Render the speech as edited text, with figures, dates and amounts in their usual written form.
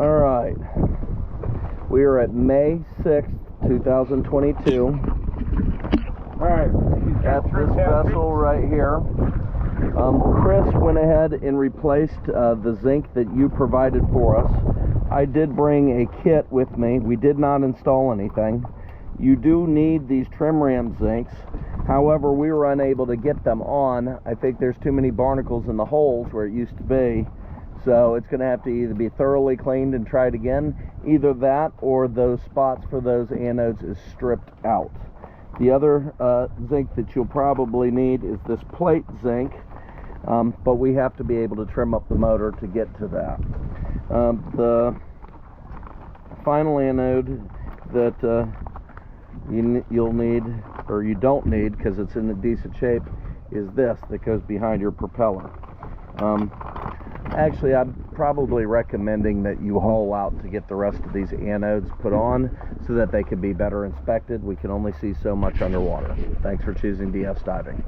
All right, we are at May 6th, 2022. All right, At this vessel right here. Chris went ahead and replaced the zinc that you provided for us. I did bring a kit with me. We did not install anything. You do need these trim ram zincs. However, we were unable to get them on. I think there's too many barnacles in the holes where it used to be. So it's going to have to either be thoroughly cleaned and tried again. Either that or those spots for those anodes is stripped out. The other zinc that you'll probably need is this plate zinc. But we have to be able to trim up the motor to get to that. The final anode that you'll need, or you don't need because it's in a decent shape, is this that goes behind your propeller. Actually, I'm probably recommending that you haul out to get the rest of these anodes put on so that they can be better inspected. We can only see so much underwater. Thanks for choosing DS Diving.